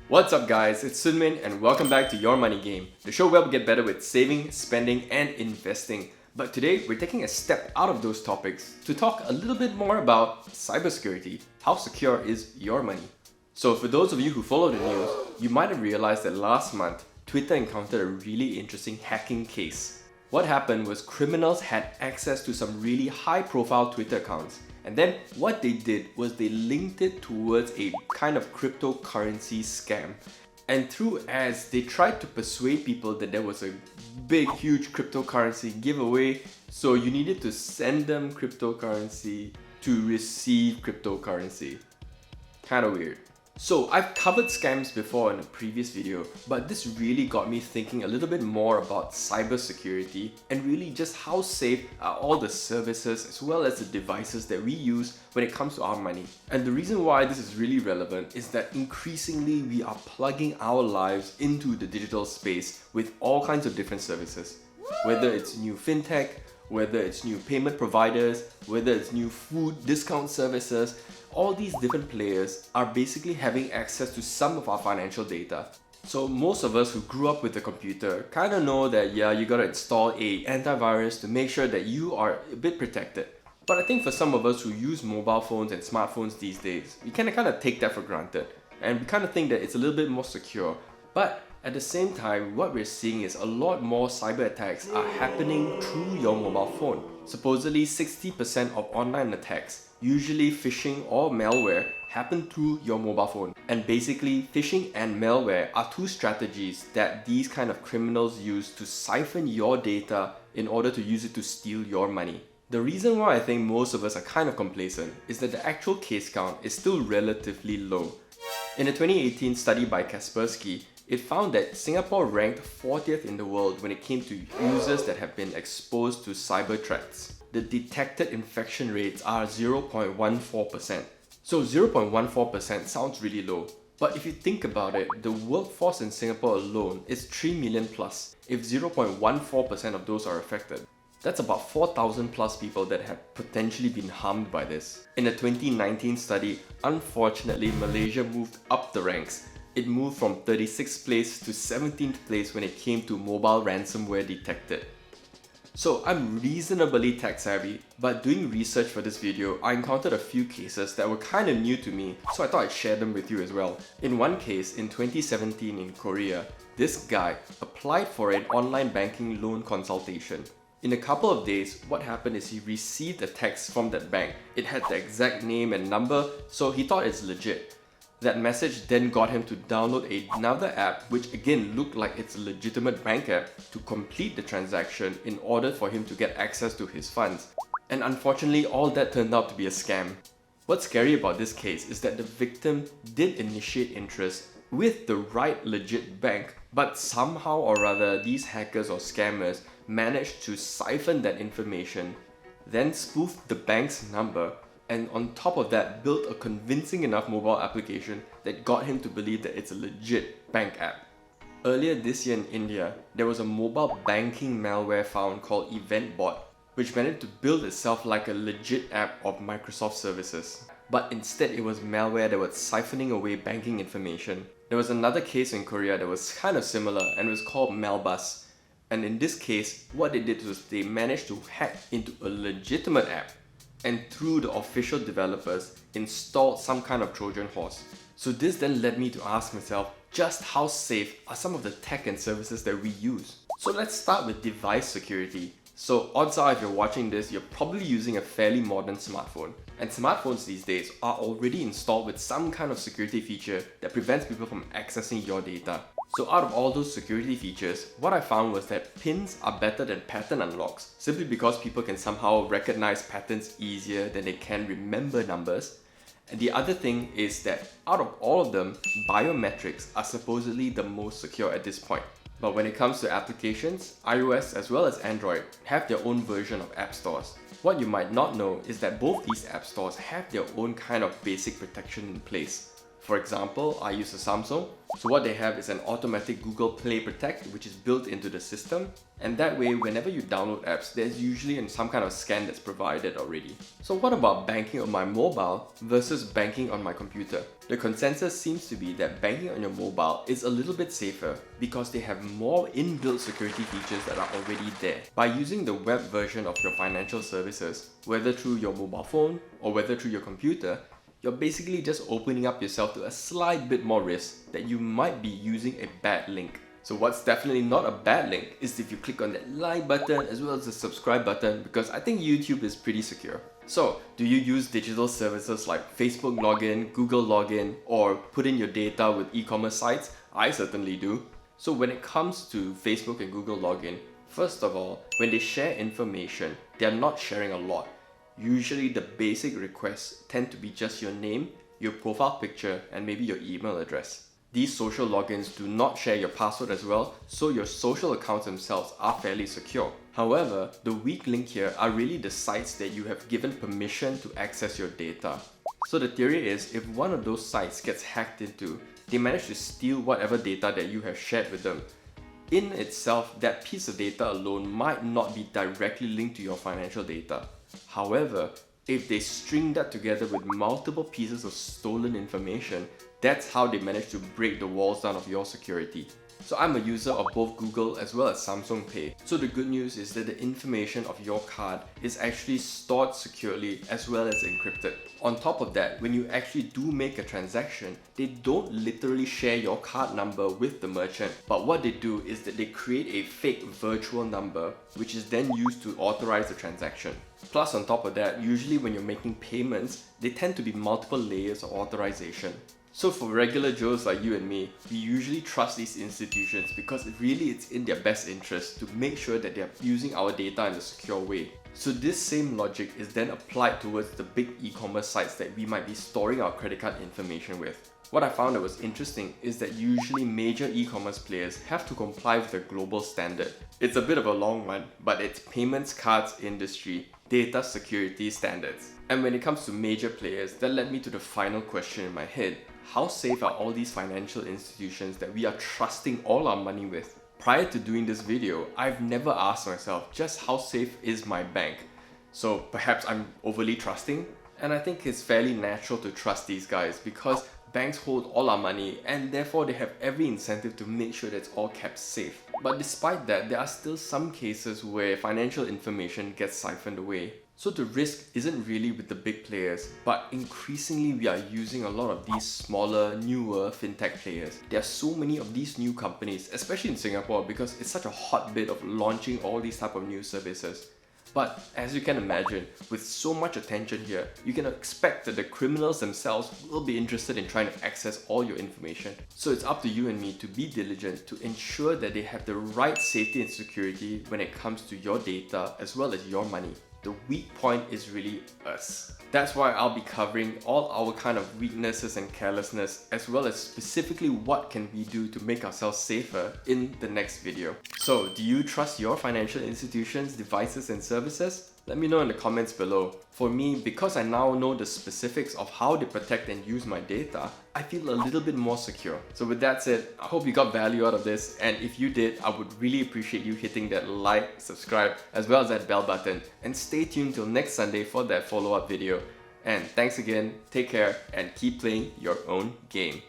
What's up guys, it's Sunmin and welcome back to Your Money Game, the show where we get better with saving, spending and investing. But today we're taking a step out of those topics to talk a little bit more about cybersecurity. How secure is your money? So for those of you who follow the news, you might have realized that last month, Twitter encountered a really interesting hacking case. What happened was criminals had access to some really high-profile Twitter accounts. And then what they did was they linked it towards a kind of cryptocurrency scam. And through ads, they tried to persuade people that there was a big, huge cryptocurrency giveaway. So you needed to send them cryptocurrency to receive cryptocurrency. Kind of weird. So I've covered scams before in a previous video, but this really got me thinking a little bit more about cybersecurity and really just how safe are all the services as well as the devices that we use when it comes to our money. And the reason why this is really relevant is that increasingly we are plugging our lives into the digital space with all kinds of different services. Whether it's new fintech, whether it's new payment providers, whether it's new food discount services, all these different players are basically having access to some of our financial data. So most of us who grew up with a computer kind of know that you gotta install a antivirus to make sure that you are a bit protected. But I think for some of us who use mobile phones and smartphones these days, we kind of take that for granted. And we kind of think that it's a little bit more secure. But at the same time, what we're seeing is a lot more cyber attacks are happening through your mobile phone. Supposedly 60% of online attacks, usually phishing or malware, happen through your mobile phone. And basically, phishing and malware are two strategies that these kind of criminals use to siphon your data in order to use it to steal your money. The reason why I think most of us are kind of complacent is that the actual case count is still relatively low. In a 2018 study by Kaspersky, it found that Singapore ranked 40th in the world when it came to users that have been exposed to cyber threats. The detected infection rates are 0.14%. So 0.14% sounds really low. But if you think about it, the workforce in Singapore alone is 3 million plus if 0.14% of those are affected. That's about 4,000 plus people that have potentially been harmed by this. In a 2019 study, unfortunately Malaysia moved up the ranks. It moved from 36th place to 17th place when it came to mobile ransomware detected. So I'm reasonably tech savvy, but doing research for this video, I encountered a few cases that were kind of new to me, so I thought I'd share them with you as well. In one case, in 2017 in Korea, this guy applied for an online banking loan consultation. In a couple of days, what happened is he received a text from that bank. It had the exact name and number, so he thought it's legit. That message then got him to download another app which again looked like it's a legitimate bank app to complete the transaction in order for him to get access to his funds. And unfortunately, all that turned out to be a scam. What's scary about this case is that the victim did initiate interest with the right legit bank, but somehow or other these hackers or scammers managed to siphon that information, then spoofed the bank's number, and on top of that built a convincing enough mobile application that got him to believe that it's a legit bank app. Earlier this year in India, there was a mobile banking malware found called EventBot, which managed to build itself like a legit app of Microsoft services. But instead it was malware that was siphoning away banking information. There was another case in Korea that was kind of similar and it was called Malbus. And in this case, what they did was they managed to hack into a legitimate app and through the official developers installed some kind of Trojan horse. So this then led me to ask myself, just how safe are some of the tech and services that we use? So let's start with device security. So odds are if you're watching this, you're probably using a fairly modern smartphone. And smartphones these days are already installed with some kind of security feature that prevents people from accessing your data. So out of all those security features, what I found was that pins are better than pattern unlocks, simply because people can somehow recognize patterns easier than they can remember numbers. And the other thing is that out of all of them, biometrics are supposedly the most secure at this point. But when it comes to applications, iOS as well as Android have their own version of app stores. What you might not know is that both these app stores have their own kind of basic protection in place. For example, I use a Samsung. So what they have is an automatic Google Play Protect, which is built into the system. And that way, whenever you download apps, there's usually some kind of scan that's provided already. So what about banking on my mobile versus banking on my computer? The consensus seems to be that banking on your mobile is a little bit safer because they have more inbuilt security features that are already there. By using the web version of your financial services, whether through your mobile phone or whether through your computer, you're basically just opening up yourself to a slight bit more risk that you might be using a bad link. So what's definitely not a bad link is if you click on that like button as well as the subscribe button, because I think YouTube is pretty secure. So, do you use digital services like Facebook login, Google login, or put in your data with e-commerce sites? I certainly do. So when it comes to Facebook and Google login, first of all, when they share information, they're not sharing a lot. Usually the basic requests tend to be just your name, your profile picture, and maybe your email address. These social logins do not share your password as well, so your social accounts themselves are fairly secure. However, the weak link here are really the sites that you have given permission to access your data. So the theory is, if one of those sites gets hacked into, they manage to steal whatever data that you have shared with them. In itself, that piece of data alone might not be directly linked to your financial data. However, if they string that together with multiple pieces of stolen information, that's how they manage to break the walls down of your security. So I'm a user of both Google as well as Samsung Pay. So the good news is that the information of your card is actually stored securely as well as encrypted. On top of that, when you actually do make a transaction, they don't literally share your card number with the merchant, but what they do is that they create a fake virtual number which is then used to authorize the transaction. Plus on top of that, usually when you're making payments, they tend to be multiple layers of authorization. So for regular Joes like you and me, we usually trust these institutions because really it's in their best interest to make sure that they're using our data in a secure way. So this same logic is then applied towards the big e-commerce sites that we might be storing our credit card information with. What I found that was interesting is that usually major e-commerce players have to comply with a global standard. It's a bit of a long one, but it's Payments Cards Industry Data Security Standards. And when it comes to major players, that led me to the final question in my head. How safe are all these financial institutions that we are trusting all our money with? Prior to doing this video, I've never asked myself just how safe is my bank. So perhaps I'm overly trusting? And I think it's fairly natural to trust these guys because banks hold all our money and therefore they have every incentive to make sure that it's all kept safe. But despite that, there are still some cases where financial information gets siphoned away. So the risk isn't really with the big players, but increasingly we are using a lot of these smaller, newer fintech players. There are so many of these new companies, especially in Singapore, because it's such a hotbed of launching all these type of new services. But as you can imagine, with so much attention here, you can expect that the criminals themselves will be interested in trying to access all your information. So it's up to you and me to be diligent to ensure that they have the right safety and security when it comes to your data as well as your money. The weak point is really us. That's why I'll be covering all our kind of weaknesses and carelessness, as well as specifically what can we do to make ourselves safer in the next video. So, do you trust your financial institutions, devices and services? Let me know in the comments below. For me, because I now know the specifics of how they protect and use my data, I feel a little bit more secure. So with that said, I hope you got value out of this, and if you did, I would really appreciate you hitting that like, subscribe, as well as that bell button, and stay tuned till next Sunday for that follow-up video. And thanks again, take care, and keep playing your own game.